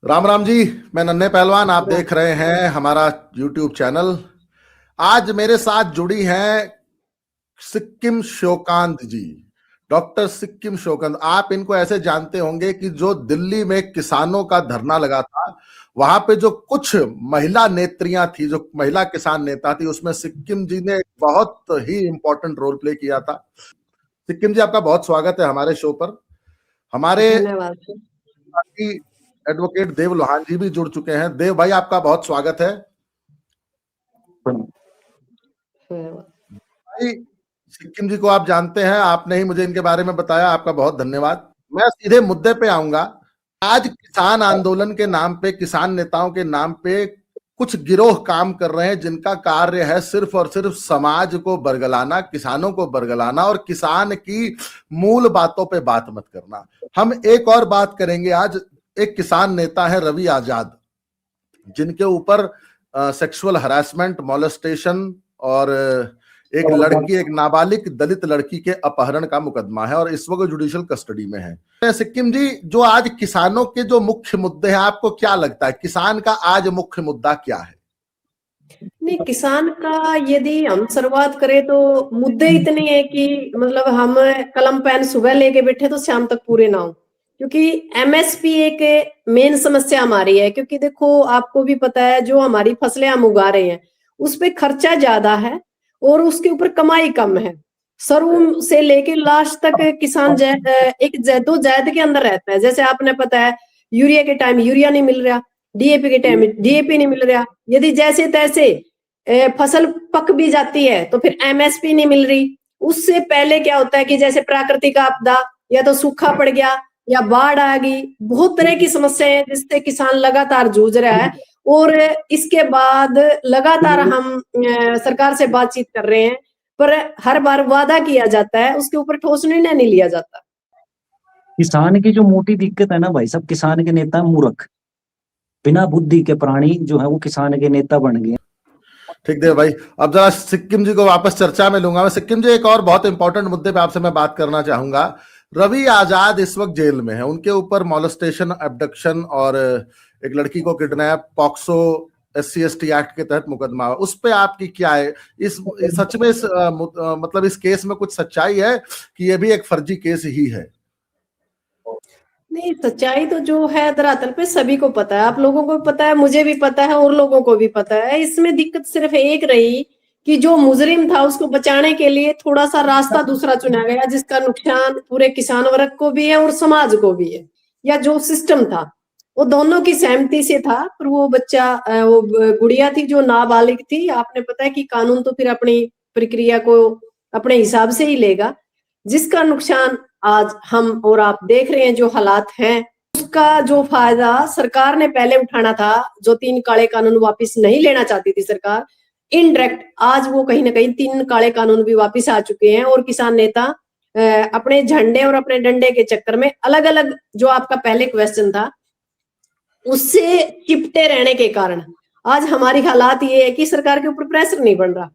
राम राम जी। मैं नन्हे पहलवान, आप देख रहे हैं हमारा YouTube चैनल। आज मेरे साथ जुड़ी हैं सिक्किम शोकांत जी। डॉक्टर सिक्किम शोकांत, आप इनको ऐसे जानते होंगे कि जो दिल्ली में किसानों का धरना लगा था, वहां पे जो कुछ महिला नेत्रियां थी, जो महिला किसान नेता थी, उसमें सिक्किम जी ने एक बहुत ही इंपॉर्टेंट रोल प्ले किया था। सिक्किम जी, आपका बहुत स्वागत है हमारे शो पर। हमारे धन्यवाद सर। साथी एडवोकेट देव लोहान जी भी जुड़ चुके हैं। देव भाई, आपका बहुत स्वागत है। भाई, सिक्किम जी को आप जानते हैं, आपने ही मुझे इनके बारे में बताया, आपका बहुत धन्यवाद। मैं सीधे मुद्दे पे आऊंगा। आज किसान आंदोलन के नाम पे, किसान नेताओं के नाम पे कुछ गिरोह काम कर रहे हैं, जिनका कार्य है सिर्फ और सिर्फ समाज को बरगलाना, किसानों को बरगलाना और किसान की मूल बातों पे बात मत करना। हम एक और बात करेंगे आज। एक किसान नेता है रवि आजाद, जिनके ऊपर सेक्सुअल हरासमेंट, मोलेस्टेशन और एक लड़की, एक नाबालिग दलित लड़की के अपहरण का मुकदमा है और इस वक्त जुडिशियल कस्टडी में है। सिक्किम जी, जो आज किसानों के जो मुख्य मुद्दे हैं, आपको क्या लगता है किसान का आज मुख्य मुद्दा क्या है? नहीं, किसान का यदि हम शुरुआत करें तो मुद्दे इतने हैं कि मतलब हम कलम पेन सुबह लेके बैठे तो शाम तक पूरे ना हो, क्योंकि एमएसपी एक मेन समस्या हमारी है। क्योंकि देखो, आपको भी पता है, जो हमारी फसलें हम उगा रहे हैं उस पे खर्चा ज्यादा है और उसके ऊपर कमाई कम है। शुरू से लेके लास्ट तक किसान एक जद्दोजहद के अंदर रहता है। जैसे आपने पता है, यूरिया के टाइम यूरिया नहीं मिल रहा, डीएपी के टाइम डीएपी नहीं मिल रहा। यदि जैसे तैसे फसल पक भी जाती है तो फिर एमएसपी नहीं मिल रही। उससे पहले क्या होता है कि जैसे प्राकृतिक आपदा, या तो सूखा पड़ गया या बाढ़ आ गई, बहुत तरह की समस्याएं हैं जिससे किसान लगातार जूझ रहा है। और इसके बाद लगातार हम सरकार से बातचीत कर रहे हैं, पर हर बार वादा किया जाता है, उसके ऊपर ठोस निर्णय नहीं लिया जाता। किसान की जो मोटी दिक्कत है ना भाई साहब, किसान के नेता मूर्ख, बिना बुद्धि के प्राणी जो है वो किसान के नेता बन गए। ठीक देव भाई, अब जरा सिक्किम जी को वापस चर्चा में लूंगा मैं। सिक्किम जी, एक और बहुत इंपॉर्टेंट मुद्दे पे आपसे मैं बात करना चाहूंगा। रवि आजाद इस वक्त जेल में है, उनके ऊपर मॉलेस्टेशन, अबडक्शन और एक लड़की को किडनैप, पॉक्सो SC/ST एक्ट के तहत मुकदमा। उस पे आपकी क्या है? सच में मतलब इस केस में कुछ सच्चाई है कि ये भी एक फर्जी केस ही है? नहीं, सच्चाई तो जो है धरातल पे सभी को पता है। आप लोगों को भी पता है, मुझे भी पता है और लोगों को भी पता है। इसमें दिक्कत सिर्फ एक रही कि जो मुजरिम था उसको बचाने के लिए थोड़ा सा रास्ता दूसरा चुना गया, जिसका नुकसान पूरे किसान वर्ग को भी है और समाज को भी है। या जो सिस्टम था वो दोनों की सहमति से था, पर वो बच्चा, वो गुड़िया थी जो नाबालिग थी। आपने पता है कि कानून तो फिर अपनी प्रक्रिया को अपने हिसाब से ही लेगा। जिसका नुकसान आज हम और आप देख रहे हैं, जो हालात हैं, उसका जो फायदा सरकार ने पहले उठाना था, जो 3 काले कानून वापस नहीं लेना चाहती थी सरकार, इनडायरेक्ट आज वो कहीं ना कहीं 3 काले कानून भी वापस आ चुके हैं। और किसान नेता अपने झंडे और अपने डंडे के चक्कर में अलग अलग, जो आपका पहले क्वेश्चन था, उससे चिपटे रहने के कारण आज हमारी हालात ये है कि सरकार के ऊपर प्रेशर नहीं बन रहा।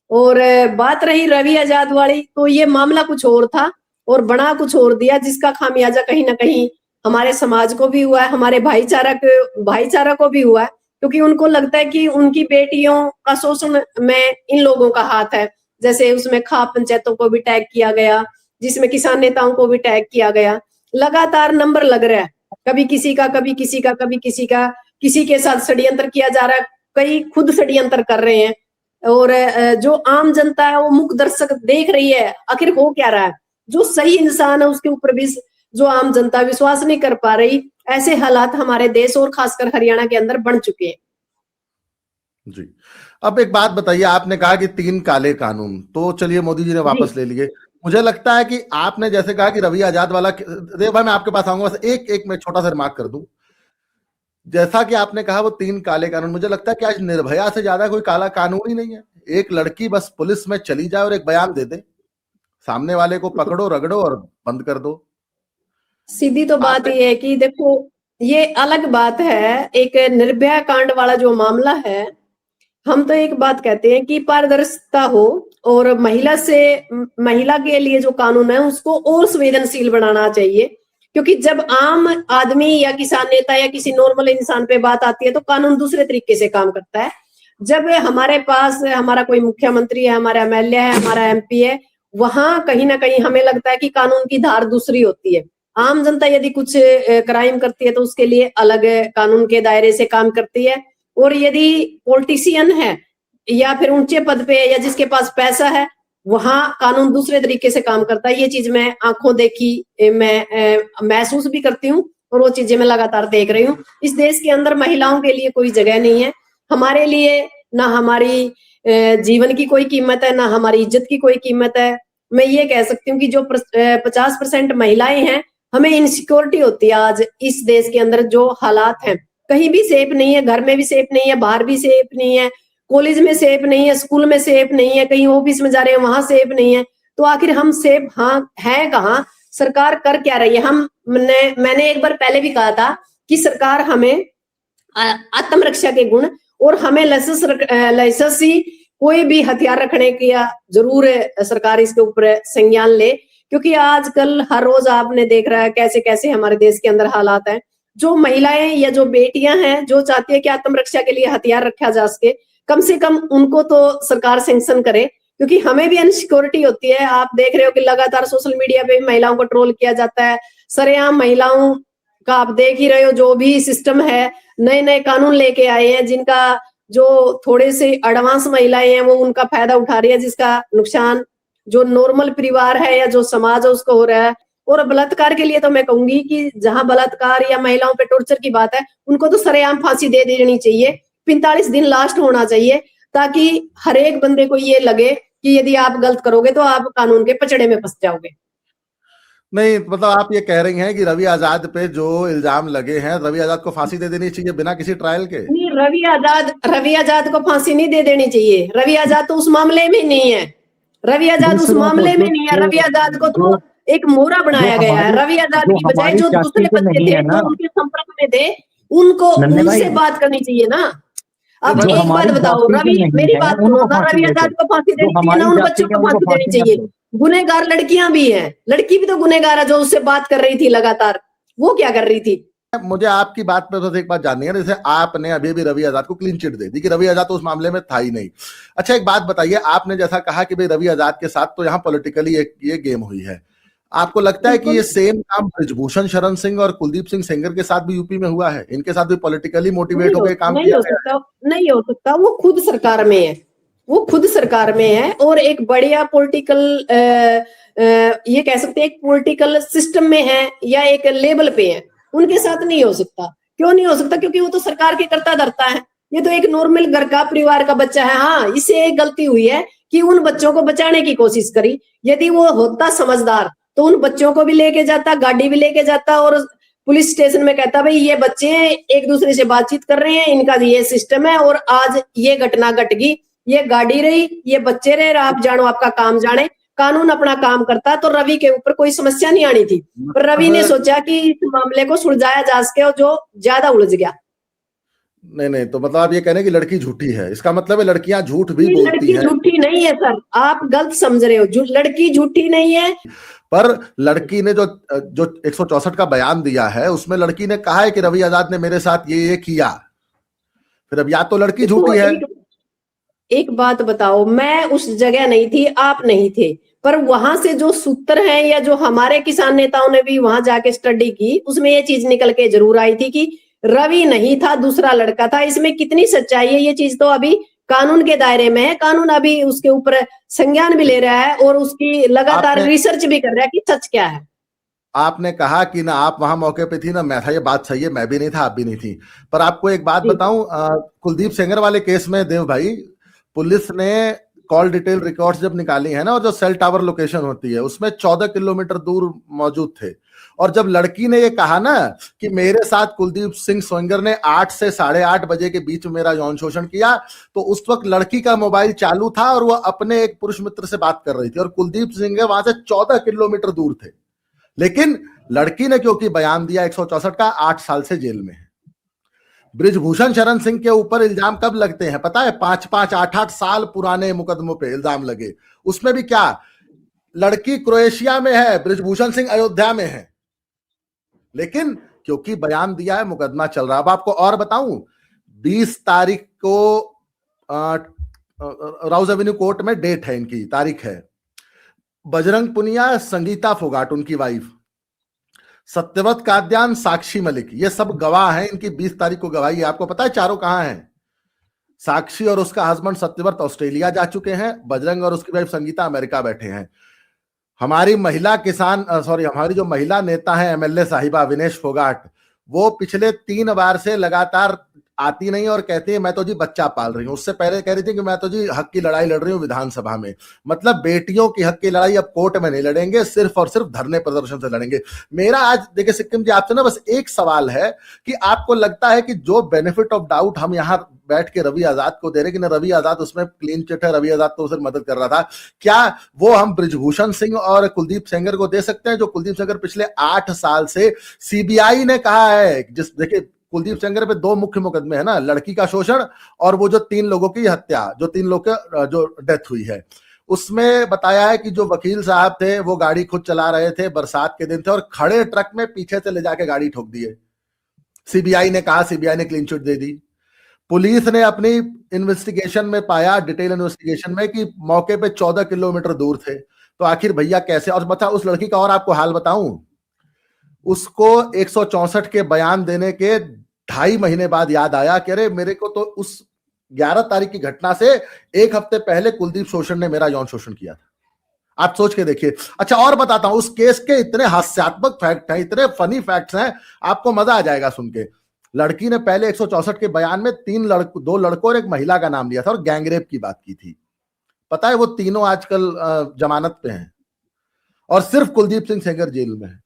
और बात रही रवि आजाद वाली, तो ये मामला कुछ और था और बना कुछ और दिया, जिसका खामियाजा कहीं ना कहीं हमारे समाज को भी हुआ है, हमारे भाईचारा को भी हुआ है। क्योंकि उनको लगता है कि उनकी बेटियों का शोषण में इन लोगों का हाथ है। जैसे उसमें खाप पंचायतों को भी टैग किया गया, जिसमें किसान नेताओं को भी टैग किया गया। लगातार नंबर लग रहा है, कभी किसी का, कभी किसी का, कभी किसी का, किसी के साथ षड्यंत्र किया जा रहा है, कई खुद षड्यंत्र कर रहे हैं। और जो आम जनता है वो मूक दर्शक देख रही है, आखिर हो क्या रहा है। जो सही इंसान है उसके ऊपर भी जो आम जनता विश्वास नहीं कर पा रही। ऐसे हालात हमारे देश और खासकर हरियाणा के अंदर बन चुके हैं। जी, अब एक बात बताइए, आपने कहा कि 3 काले कानून तो चलिए मोदी जी ने वापस ले लिए। मुझे लगता है कि आपने जैसे कहा कि रवि आजाद वाला, देव भाई मैं आपके पास आऊंगा, बस एक मैं छोटा सा रिमार्क कर दूं। जैसा कि आपने कहा वो 3 काले कानून, मुझे लगता है कि आज निर्भया से ज्यादा कोई काला कानून ही नहीं है। एक लड़की बस पुलिस में चली जाए और एक बयान दे दे, सामने वाले को पकड़ो, रगड़ो और बंद कर दो। सीधी तो बात ये है कि देखो, ये अलग बात है, एक निर्भया कांड वाला जो मामला है। हम तो एक बात कहते हैं कि पारदर्शिता हो और महिला के लिए जो कानून है उसको और संवेदनशील बनाना चाहिए। क्योंकि जब आम आदमी या किसान नेता या किसी नॉर्मल इंसान पे बात आती है तो कानून दूसरे तरीके से काम करता है। जब हमारे पास हमारा कोई मुख्यमंत्री है, हमारा एमएलए है, हमारा एमपी है, वहां कहीं ना कहीं हमें लगता है कि कानून की धार दूसरी होती है। आम जनता यदि कुछ क्राइम करती है तो उसके लिए अलग कानून के दायरे से काम करती है, और यदि पॉलिटिशियन है या फिर ऊंचे पद पे है या जिसके पास पैसा है, वहां कानून दूसरे तरीके से काम करता है। ये चीज मैं आंखों देखी मैं महसूस भी करती हूँ, और वो चीजें मैं लगातार देख रही हूँ। इस देश के अंदर महिलाओं के लिए कोई जगह नहीं है। हमारे लिए ना हमारी जीवन की कोई कीमत है, ना हमारी इज्जत की कोई कीमत है। मैं ये कह सकती हूँ कि जो 50% महिलाएं हैं, हमें इनसिक्योरिटी होती है आज इस देश के अंदर। जो हालात हैं, कहीं भी सेफ नहीं है, घर में भी सेफ नहीं है, बाहर भी सेफ नहीं है, कॉलेज में सेफ नहीं है, स्कूल में सेफ नहीं है, कहीं ऑफिस में जा रहे हैं वहां सेफ नहीं है। तो आखिर हम सेफ है कहाँ? सरकार कर क्या रही है? मैंने एक बार पहले भी कहा था कि सरकार हमें आत्मरक्षा के गुण और हमें लाइसेंस ही कोई भी हथियार रखने की जरूर सरकार इसके ऊपर संज्ञान ले, क्योंकि आजकल हर रोज आपने देख रहा है कैसे कैसे हमारे देश के अंदर हालात हैं। जो महिलाएं या जो बेटियां हैं जो चाहती है कि आत्मरक्षा के लिए हथियार रखा जा सके, कम से कम उनको तो सरकार सैंक्शन करे, क्योंकि हमें भी इनसिक्योरिटी होती है। आप देख रहे हो कि लगातार सोशल मीडिया पे महिलाओं को ट्रोल किया जाता है, सरेआम महिलाओं का आप देख ही रहे हो। जो भी सिस्टम है, नए नए कानून लेके आए हैं, जिनका जो थोड़े से एडवांस महिलाएं हैं वो उनका फायदा उठा रही है, जिसका नुकसान जो नॉर्मल परिवार है या जो समाज है उसको हो रहा है। और बलात्कार के लिए तो मैं कहूंगी कि जहां बलात्कार या महिलाओं पे टॉर्चर की बात है, उनको तो सरेआम फांसी दे देनी चाहिए। 45 दिन लास्ट होना चाहिए, ताकि हर एक बंदे को ये लगे कि यदि आप गलत करोगे तो आप कानून के पचड़े में फंस जाओगे। नहीं, मतलब आप ये कह रही हैं कि रवि आजाद पे जो इल्जाम लगे हैं, रवि आजाद को फांसी दे देनी चाहिए बिना किसी ट्रायल के? नहीं, रवि आजाद को फांसी नहीं दे देनी चाहिए। रवि आजाद तो उस मामले में नहीं है। रवि आजाद उस मामले में नहीं है। रवि आजाद को तो एक मोहरा बनाया गया है। रवि आजाद की बजाय जो दूसरे बच्चे थे जो उनके संपर्क में थे, उनको उनसे बात करनी चाहिए ना। अब एक बात बताओ, मेरी बात सुनो ना, रवि आजाद को फांसी देनी चाहिए ना उन बच्चों को फांसी देनी चाहिए? गुनहगार लड़कियां भी हैं, लड़की भी तो गुनहगार है जो उससे बात कर रही थी लगातार। वो क्या कर रही थी? मुझे आपकी बात पे तो एक बात जाननी है। जैसे आपने अभी भी रवि आजाद को क्लीन चिट दे दी कि रवि आजाद तो उस मामले में था ही नहीं। अच्छा, एक बात बताइए, आपने जैसा कहा कि भाई रवि आजाद के साथ तो यहाँ पॉलिटिकली ये गेम हुई है, आपको लगता है कि ये सेम काम ब्रिजभूषण शरण सिंह और कुलदीप सिंह सेंगर के साथ भी यूपी में हुआ है? इनके साथ भी पॉलिटिकली मोटिवेट होकर काम किया गया है? नहीं हो सकता। वो खुद सरकार में है, वो खुद सरकार में है, और एक बढ़िया पॉलिटिकल ये कह सकते हैं एक पॉलिटिकल सिस्टम में है या एक लेवल पे है। उनके साथ नहीं हो सकता। क्यों नहीं हो सकता? क्योंकि वो तो सरकार के करता धरता है। ये तो एक नॉर्मल घर का परिवार का बच्चा है। हाँ, इससे एक गलती हुई है कि उन बच्चों को बचाने की कोशिश करी। यदि वो होता समझदार तो उन बच्चों को भी लेके जाता, गाड़ी भी लेके जाता, और पुलिस स्टेशन में कहता भाई ये बच्चे एक दूसरे से बातचीत कर रहे हैं, इनका ये सिस्टम है, और आज ये घटना घट गई, ये गाड़ी रही, ये बच्चे रहे, आप जानो आपका काम जाने। कानून अपना काम करता तो रवि के ऊपर कोई समस्या नहीं आनी थी, पर रवि ने सोचा कि इस मामले को सुलझाया जा सके, और जो ज्यादा उलझ गया। नहीं, तो मतलब आप ये कह रहे हैं कि लड़की झूठी है, इसका मतलब है लड़कियां झूठ भी बोलती हैं? लड़की झूठी नहीं है सर, आप गलत समझ रहे हो। लड़की झूठी नहीं है, पर लड़की ने जो 164 का बयान दिया है उसमें लड़की ने कहा है कि रवि आजाद ने मेरे साथ ये किया। फिर अब या तो लड़की झूठी है। एक बात बताओ, मैं उस जगह नहीं थी, आप नहीं थे, पर वहां से जो सूत्र हैं या जो हमारे किसान नेताओं ने भी वहां जाके स्टडी की, उसमें ये चीज निकल के जरूर आई थी कि रवि नहीं था, दूसरा लड़का था। इसमें कितनी सच्चाई है ये चीज तो अभी कानून के दायरे में है। कानून अभी उसके ऊपर संज्ञान भी ले रहा है और उसकी लगातार रिसर्च भी कर रहा है कि सच क्या है। आपने कहा कि ना आप वहां मौके पे थी ना मैं था, ये बात सही है, मैं भी नहीं था, आप भी नहीं थी। पर आपको एक बात बताऊं, कुलदीप सेंगर वाले केस में देव भाई, पुलिस ने कॉल डिटेल रिकॉर्ड्स जब निकाली है ना, और जो सेल टावर लोकेशन होती है उसमें 14 किलोमीटर दूर मौजूद थे। और जब लड़की ने ये कहा ना कि मेरे साथ कुलदीप सिंह सेंगर ने 8 से 8:30 बजे के बीच में मेरा यौन शोषण किया, तो उस वक्त लड़की का मोबाइल चालू था और वो अपने एक पुरुष मित्र से बात कर रही थी, और कुलदीप सिंह वहां से 14 किलोमीटर दूर थे। लेकिन लड़की ने क्योंकि बयान दिया 164 का, 8 साल से जेल में है। ब्रिजभूषण शरण सिंह के ऊपर इल्जाम कब लगते हैं पता है? 5-5, 8-8 साल पुराने मुकदमों पे इल्जाम लगे। उसमें भी क्या, लड़की क्रोएशिया में है, ब्रिजभूषण सिंह अयोध्या में है। लेकिन क्योंकि बयान दिया है, मुकदमा चल रहा है। अब आपको और बताऊं, 20 तारीख को राउज एवेन्यू कोर्ट में डेट है, इनकी तारीख है। बजरंग पुनिया, संगीता फोगाट उनकी वाइफ, सत्यव्रत काद्यान, साक्षी मलिक, ये सब गवाह हैं। इनकी 20 तारीख को गवाही है। आपको पता है चारों कहां हैं? साक्षी और उसका हस्बैंड सत्यव्रत ऑस्ट्रेलिया जा चुके हैं, बजरंग और उसकी वाइफ संगीता अमेरिका बैठे हैं। हमारी महिला किसान हमारी जो महिला नेता है एमएलए साहिबा विनेश फोगाट, वो पिछले 3 बार से लगातार आती नहीं और कहती है मैं तो जी बच्चा पाल रही हूं। उससे पहले कह रही थी कि मैं तो जी हक की लड़ाई लड़ रही हूं विधानसभा में। मतलब बेटियों की हक की लड़ाई अब कोर्ट में नहीं लड़ेंगे, सिर्फ और सिर्फ धरने प्रदर्शन से लड़ेंगे। मेरा आज देखिए सिक्किम जी आपसे ना बस एक सवाल है कि आपको लगता है कि जो बेनिफिट ऑफ डाउट हम यहाँ बैठ के रवि आजाद को दे रहे कि ना, रवि आजाद उसमें क्लीन चिट है, रवि आजाद तो उसे मदद कर रहा था, क्या वो हम बृजभूषण सिंह और कुलदीप सेंगर को दे सकते हैं? जो कुलदीप सेंगर पिछले 8 साल से सीबीआई ने कहा है, जिस देखिए कुलदीप सेंगर पे 2 मुख्य मुकदमे है ना, लड़की का शोषण और वो जो 3 लोगों की हत्या, जो 3 लोग के जो डेथ हुई है, उसमें बताया है कि जो वकील साहब थे वो गाड़ी खुद चला रहे थे, बरसात के दिन थे और खड़े ट्रक में पीछे से ले जाके गाड़ी ठोक दिए। सीबीआई ने कहा, सीबीआई ने क्लीन चिट दे दी। पुलिस ने अपनी इन्वेस्टिगेशन में पाया, डिटेल इन्वेस्टिगेशन में, कि मौके पे 14 किलोमीटर दूर थे। तो आखिर भैया कैसे? और बता उस लड़की का और आपको हाल बताऊं, उसको 164 के बयान देने के 2.5 महीने बाद याद आया कि अरे मेरे को तो उस 11 तारीख की घटना से 1 हफ्ते पहले कुलदीप शोषण ने मेरा यौन शोषण किया था। आप सोच के देखिए। अच्छा और बताता हूं, उस केस के इतने हास्यात्मक फैक्ट हैं, इतने फनी फैक्ट्स हैं, आपको मजा आ जाएगा सुन के। लड़की ने पहले 164 के बयान में 2 लड़कों और एक महिला का नाम लिया था और गैंगरेप की बात की थी। पता है वो तीनों आजकल जमानत पे हैं और सिर्फ कुलदीप सिंह सेंगर जेल में है।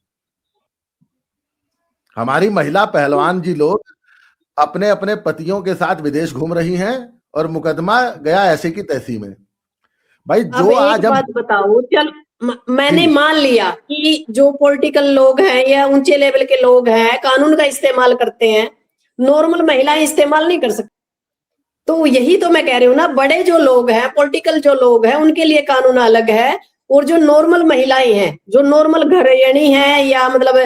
हमारी महिला पहलवान जी लोग अपने अपने पतियों के साथ विदेश घूम रही हैं और मुकदमा गया ऐसे की तैसी में। भाई जो आज बात बताओ, चल मैंने मान लिया कि जो पॉलिटिकल लोग हैं या ऊंचे लेवल के लोग हैं कानून का इस्तेमाल करते हैं, नॉर्मल महिलाएं इस्तेमाल नहीं कर सकती। तो यही तो मैं कह रही हूँ ना, बड़े जो लोग हैं, पॉलिटिकल जो लोग हैं, उनके लिए कानून अलग है, और जो नॉर्मल महिलाएं हैं, जो नॉर्मल गृहिणी हैं या मतलब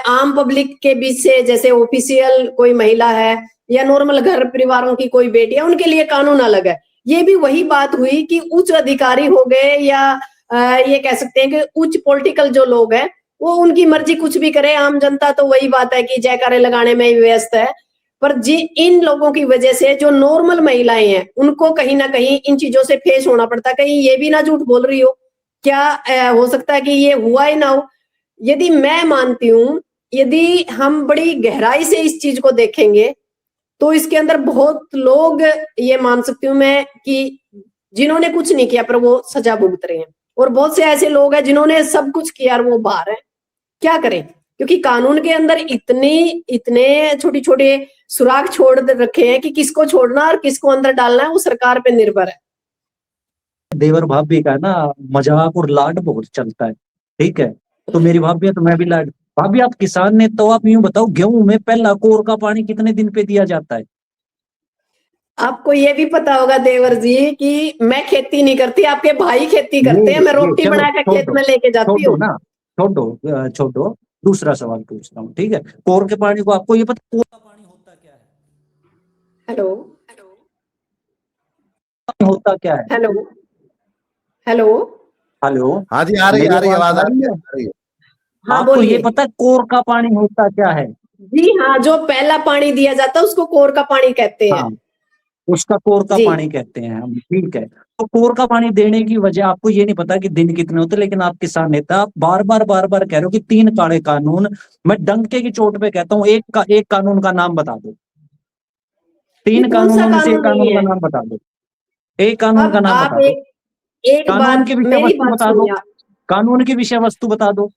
आम पब्लिक के बीच से, जैसे ऑफिशियल कोई महिला है या नॉर्मल घर परिवारों की कोई बेटी है, उनके लिए कानून अलग है। ये भी वही बात हुई कि उच्च अधिकारी हो गए या ये कह सकते हैं कि उच्च पॉलिटिकल जो लोग हैं वो उनकी मर्जी कुछ भी करे, आम जनता तो वही बात है कि जयकारे लगाने में ही व्यस्त है। पर जी इन लोगों की वजह से जो नॉर्मल महिलाएं हैं उनको कहीं ना कहीं इन चीजों से फेस होना पड़ता है। कहीं ये भी ना झूठ बोल रही हो, क्या हो सकता है कि ये हुआ ही ना हो। यदि मैं मानती हूँ, यदि हम बड़ी गहराई से इस चीज को देखेंगे तो इसके अंदर बहुत लोग, ये मान सकती हूँ मैं, कि जिन्होंने कुछ नहीं किया पर वो सजा भुगत रहे हैं, और बहुत से ऐसे लोग हैं जिन्होंने सब कुछ किया और वो बाहर है। क्या करें? क्योंकि कानून के अंदर इतने छोटे छोटे सुराग छोड़ रखे हैं कि किसको छोड़ना और किसको अंदर डालना है वो सरकार पे निर्भर है। देवर भाभी का ना मजाक और लाड बहुत चलता है, ठीक है? तो मेरी भाभी है तो मैं भी लाड। भाभी आप किसान ने, तो आप यूं बताओ गेहूं में पहला कोर का पानी कितने दिन पे दिया जाता है? आपको ये भी पता होगा देवर जी कि मैं खेती नहीं करती, आपके भाई खेती करते हैं, मैं रोटी बना कर खेत में लेके जाती हूँ ना। छोड़ो, दूसरा सवाल पूछता हूँ, ठीक है? कोर के पानी को, आपको ये पता कोर का पानी होता क्या है? हेलो होता क्या है? हेलो हाँ जी, आ रही है आवाज, आ रही है। हाँ, आपको ये पता है कोर का पानी होता क्या है? जी हाँ, जो पहला पानी दिया जाता है उसको कोर का पानी कहते हैं। हाँ, उसका कोर का पानी कहते हैं हम, ठीक है? तो कोर का पानी देने की वजह, आपको ये नहीं पता कि दिन कितने होते, लेकिन आप किसान नेता बार बार कह रहे हो कि 3 काले कानून। मैं डंके की चोट पे कहता हूँ, एक कानून का नाम बता दो। 3 कानूनों में से एक कानून का नाम बता दो। एक कानून का नाम बता दो। कानून की विषय वस्तु बता दो, कानून की विषय वस्तु बता दो।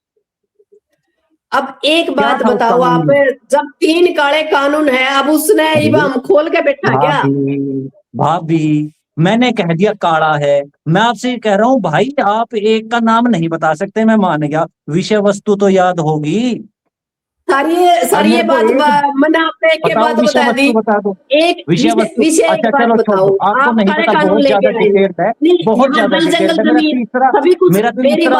अब एक बात बताओ आप, जब 3 काले कानून है, अब उसने हम खोल के बैठा क्या? भाभी मैंने कह दिया काला है, मैं आपसे कह रहा हूँ भाई आप एक का नाम नहीं बता सकते, मैं मान गया, विषय वस्तु तो याद होगी। सारी ये बात मैंने आपको एक बात बता दी, एक विषय वस्तु। अच्छा चलो छोड़ो, आपको नहीं पता, बहुत ज्यादा डिटेल्ड है, बहुत ज्यादा डिटेल्ड है। मेरा तीसरा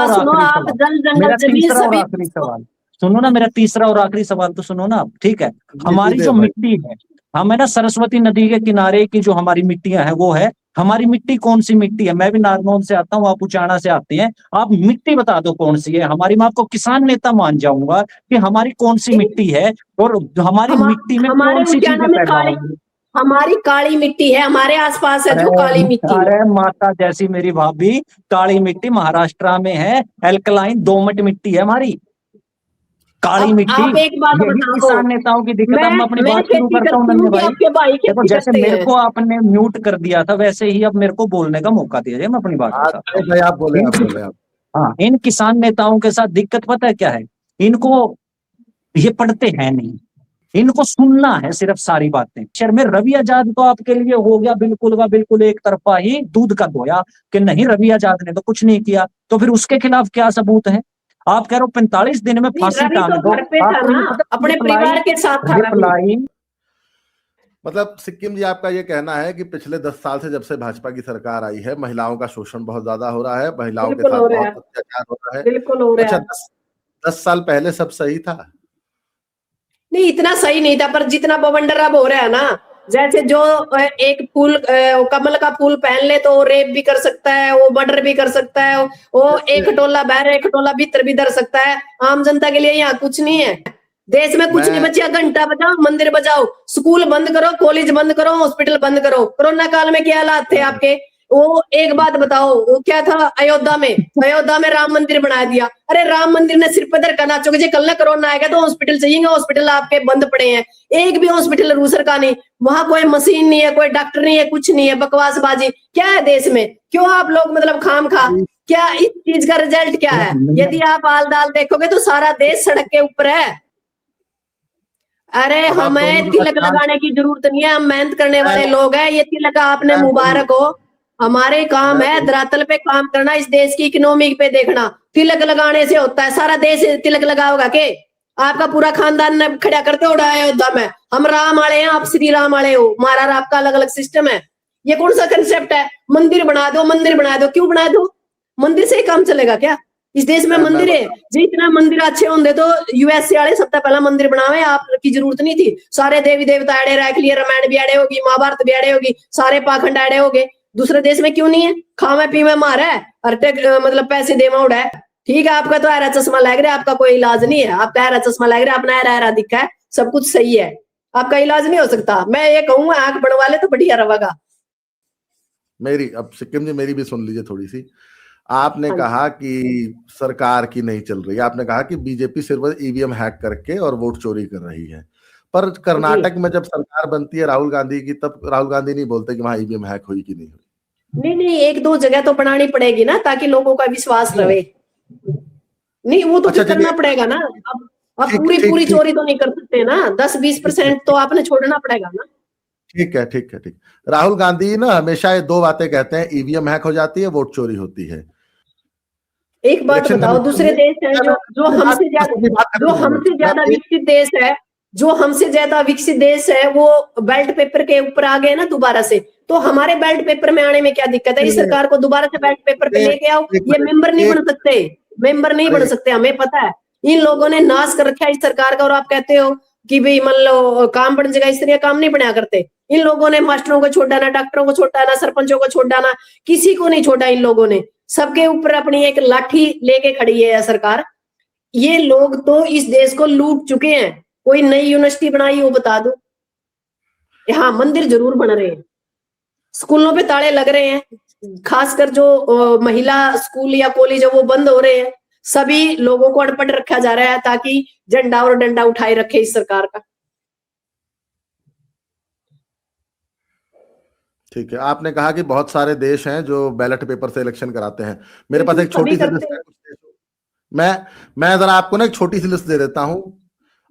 और आखिरी सवाल, सुनो ना, मेरा तीसरा और आखिरी सवाल तो सुनो ना आप, ठीक है। जी, हमारी सीधे जो भाई। मिट्टी है, हम है ना सरस्वती नदी के किनारे की जो हमारी मिट्टियां हैं वो है, हमारी मिट्टी कौन सी मिट्टी है? मैं भी नारनौल से आता हूँ, आप उचाना से आते हैं, आप मिट्टी बता दो कौन सी है हमारी। मैं आपको किसान नेता मान जाऊंगा कि हमारी कौन सी मिट्टी है और हमारी मिट्टी में हमारे कौन सी उद्यानों चीजें में पैदा काली, होंगी। हमारी काली मिट्टी है, हमारे आसपास है अरे जो काली मिट्टी है। अरे माता जैसी मेरी भाभी, काली मिट्टी महाराष्ट्र में है, एल्कलाइन दोमट मिट्टी है हमारी, काली अब मिट्टी। आप एक बात यही बताओ, किसान नेताओं की दिक्कत है। अब मैं अपनी मैं बात शुरू खेती करता हूँ करती नन्हे हूँ कि भाई। आपके भाई देखो, खेती जैसे करते मेरे हैं? को आपने म्यूट कर दिया था, वैसे ही अब मेरे को बोलने का मौका दीजिए, मैं अपनी बात आज बताता नहीं हूँ। भाई, आप बोले, आप बोले, आप। हाँ, इन किसान नेताओं के साथ दिक्कत पता है क्या है? इनको ये पढ़ते हैं नहीं, इनको सुनना है सिर्फ सारी बातें। शहर में रवि आजाद तो आपके लिए हो गया बिल्कुल का बिल्कुल एक तरफा ही दूध का धोया कि नहीं रवि आजाद ने तो कुछ नहीं किया, तो फिर उसके खिलाफ क्या सबूत है? आप कह रहे हो 45 दिन में नहीं, फांसी रवि टांग तो दो। घर पे था आपको ना, ये पता, अपने रिप्लाई परिवार के साथ था रवि। रिप्लाई मतलब सिक्किम जी, आपका ये कहना है कि पिछले 10 साल से जब से भाजपा की सरकार आई है, महिलाओं का शोषण बहुत ज्यादा हो रहा है, महिलाओं के बिल्कुल साथ हो रहा है, बहुत अत्याचार हो रहा है। बिल्कुल हो रहा अच्छा, है। 10 साल पहले सब सही था? नहीं, इतना सही नहीं था, पर जितना बवंडर अब हो रहा है ना, जैसे जो एक फूल कमल का फूल पहन ले तो वो रेप भी कर सकता है, वो मर्डर भी कर सकता है, वो एक जैसे खटोला बहर एक खटोला भीतर भी धर सकता है। आम जनता के लिए यहाँ कुछ नहीं है, देश में कुछ नहीं मैं बचा। घंटा बजाओ, मंदिर बजाओ, स्कूल बंद करो, कॉलेज बंद करो, हॉस्पिटल बंद करो। कोरोना काल में क्या हालात थे आपके? वो एक बात बताओ, वो क्या था अयोध्या में? अयोध्या में राम मंदिर बना दिया। अरे राम मंदिर ने सिर पे धर कर नाचोगे जी, कल ना कोरोना आएगा तो हॉस्पिटल चाहिए, हॉस्पिटल आपके बंद पड़े हैं। एक भी हॉस्पिटल रूसर का नहीं, वहां कोई मशीन नहीं है, कोई डॉक्टर नहीं है, कुछ नहीं है, बकवासबाजी क्या है देश में? क्यों आप लोग मतलब खाम खा, क्या इस चीज का रिजल्ट क्या है? यदि आप आल दाल देखोगे तो सारा देश सड़क के ऊपर है। अरे अब आप दोनों हमें जरा तिलक शांत। लगाने की जरूरत नहीं है, हम मेहनत करने वाले मैं लोग हैं। ये तिलक आपने मैं वही मुबारक हो, हमारे काम मैं है वही धरातल पे काम करना, इस देश की इकोनॉमी पे देखना। तिलक लगाने से होता है? सारा देश तिलक लगाओगा के? आपका पूरा खानदान ने खड़ा करते उड़ा अयोध्या में, हम राम वाले हैं, आप श्री राम वाले हो, हमारा और आपका अलग अलग सिस्टम है। ये कौन सा कंसेप्ट है? मंदिर बना दो, मंदिर बना दो, क्यों बना दो? मंदिर से ही काम चलेगा क्या? इस देश में मैं मंदिर है बताऊं। जी, इतना मंदिर अच्छे होंगे तो यूएसए वाले सबसे पहला मंदिर बनावे, आपकी जरूरत नहीं थी। सारे देवी देवता अड़े रख लिए, रामायण भी अड़े होगी, महाभारत भी अड़े होगी, सारे पाखंड अड़े हो गए। दूसरे देश में क्यों नहीं है? खावे पीवे मारा है, मतलब पैसे देवा उड़ा है। ठीक है, आपका तो हरा चश्मा लग रहा है, आपका कोई इलाज नहीं है। आपका हरा चश्मा लग रहा है, अपना हरा हरा दिखा है, सब कुछ सही है, आपका इलाज नहीं हो सकता। मैं ये कहूंगा आंख बढ़वा ले तो बढ़िया रहेगा। मेरी अब सिक्किम जी, मेरी भी सुन लीजिए थोड़ी सी। आपने हाँ जी, कहा कि सरकार की नहीं चल रही, आपने कहा कि बीजेपी सिर्फ ईवीएम हैक करके और वोट चोरी कर रही है। पर जी। कर्नाटक में जब सरकार बनती है राहुल गांधी की, तब राहुल गांधी नहीं बोलते कि वहां ईवीएम हैक हुई कि नहीं हुई। नहीं नहीं, एक दो जगह तो बनानी पड़ेगी ना, ताकि लोगों का विश्वास क्यों? रहे। नहीं, वो तो अच्छा फिर चलिए, करना पड़ेगा ना। अब ठीक पूरी ठीक पूरी ठीक चोरी तो नहीं कर सकते ना, 10-20% ठीक तो आपने छोड़ना पड़ेगा ना। ठीक है, ठीक है, ठीक। राहुल गांधी ना हमेशा ये दो बातें कहते हैं, ईवीएम हैक हो जाती है, वोट चोरी होती है। एक बात इलेक्शन बताओ, कमीशन दूसरे में देश हैं जो जो हमसे ज्यादा, अपनी बात खत्म जो होने दो। हमसे मैं ज्यादा एक विकसित देश है, जो हमसे ज्यादा विकसित देश है, वो बेल्ट पेपर के ऊपर आ गए ना दोबारा से। तो हमारे बेल्ट पेपर में आने में क्या दिक्कत है? इस सरकार को दोबारा से बेल्ट पेपर पे लेके आओ। एक ये मिनट, मेंबर नहीं एक बन सकते, मेंबर नहीं बन अरे सकते, हमें पता है। इन लोगों ने नाश कर रखा है इस सरकार का, और आप कहते हो कि भाई मान लो काम बन जाएगा, इस तरह काम नहीं बनाया करते। इन लोगों ने मास्टरों को छोड़ डाला, डॉक्टरों को छोड़ डाला, सरपंचों को छोड़ डाला, किसी को नहीं छोड़ा इन लोगों ने। सबके ऊपर अपनी एक लाठी लेके खड़ी है सरकार। ये लोग तो इस देश को लूट चुके हैं। कोई नई यूनिवर्सिटी बनाई वो बता दो। हाँ, मंदिर जरूर बन रहे हैं, स्कूलों पे ताले लग रहे हैं, खासकर जो महिला स्कूल या कॉलेज है वो बंद हो रहे हैं। सभी लोगों को अनपढ़ रखा जा रहा है, ताकि झंडा और डंडा उठाए रखे इस सरकार का। ठीक है। आपने कहा कि बहुत सारे देश हैं जो बैलेट पेपर से इलेक्शन कराते हैं। मेरे पास बिल्कुल, एक सभी छोटी सी करते लिस्ट है हैं। कुछ देशों। मैं जरा आपको ना एक छोटी सी लिस्ट दे देता हूं।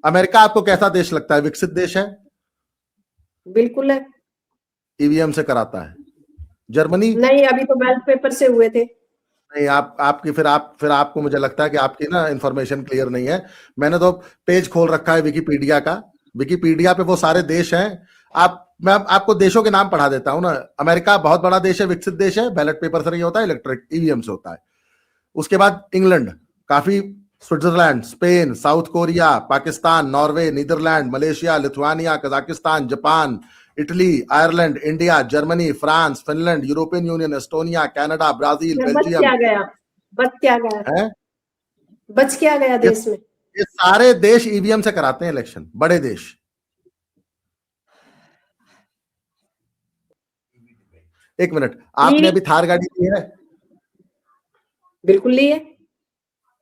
अमेरिका आपको कैसा देश लगता है? विकसित देश है, बिल्कुल है। ईवीएम से कराता है। जर्मनी? नहीं, अभी तो बैलेट पेपर से हुए थे। नहीं, आपकी फिर आपको, मुझे लगता है कि आपकी ना इंफॉर्मेशन क्लियर नहीं है। मैंने तो पेज खोल रखा है विकिपीडिया का। विकिपीडिया पे वो सारे देश हैं। मैं आपको देशों के नाम पढ़ा देता हूं ना। अमेरिका बहुत बड़ा देश है, विकसित देश है, बैलेट पेपर से नहीं होता है, इलेक्ट्रिक ईवीएम से होता है। उसके बाद इंग्लैंड काफी Switzerland, Spain, South Korea, Pakistan, Norway, Netherland, Malaysia, Lithuania, Kazakhstan, Japan, Italy, Ireland, India, Germany, France, Finland, European Union, Estonia, Canada, Brazil, बच बेल्जियम क्या गया? बच क्या गया? है। बच क्या गया देश में? ये सारे देश ईवीएम से कराते हैं इलेक्शन, बड़े देश। एक मिनट, आपने अभी थार गाड़ी ली है? बिल्कुल ली है।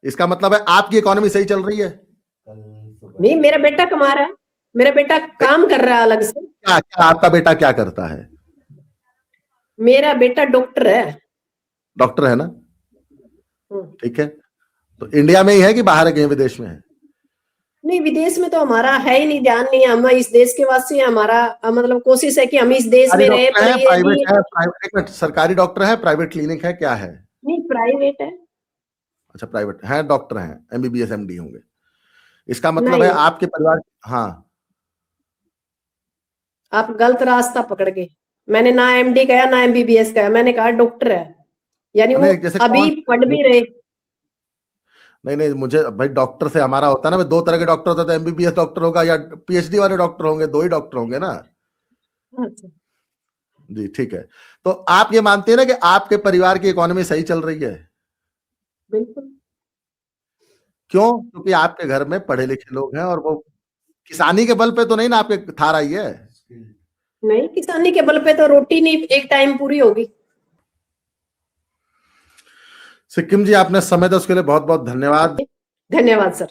इसका मतलब है आपकी इकोनॉमी सही चल रही है? नहीं, मेरा बेटा कमा रहा है, मेरा बेटा काम कर रहा है अलग से। क्या क्या आपका बेटा क्या करता है? मेरा बेटा डॉक्टर है। डॉक्टर है ना? ठीक है। तो इंडिया में ही है कि बाहर है, कहीं विदेश में है? नहीं, विदेश में तो हमारा है ही नहीं, ध्यान नहीं है। हम इस देश के वासी हैं, हमारा मतलब कोशिश है कि हम इस देश में रहे। पर ये प्राइवेट है, एक मिनट, सरकारी डॉक्टर है, प्राइवेट क्लिनिक है, क्या है? नहीं, प्राइवेट है। अच्छा, प्राइवेट है, डॉक्टर हैं, एमबीबीएस एमडी होंगे। इसका मतलब है आपके परिवार, हाँ, आप गलत रास्ता पकड़ गए। मैंने ना एमडी कहा ना एमबीबीएस कहा, मैंने कहा डॉक्टर है, यानी वो अभी पढ़ भी रहे। नहीं, मुझे भाई डॉक्टर से हमारा होता है ना, दो तरह के डॉक्टर होता है, तो एमबीबीएस डॉक्टर होगा या पीएचडी वाले डॉक्टर होंगे, दो ही डॉक्टर होंगे ना। अच्छा जी ठीक है। तो आप ये मानते हैं ना कि आपके परिवार की इकोनॉमी सही चल रही है? बिल्कुल। क्यों? क्योंकि आपके घर में पढ़े लिखे लोग हैं, और वो किसानी के बल पे तो नहीं ना आपके थार आई है? नहीं, किसानी के बल पे तो रोटी नहीं एक टाइम पूरी होगी। सिक्किम जी, आपने समय दिया, उसके लिए बहुत बहुत धन्यवाद। धन्यवाद सर।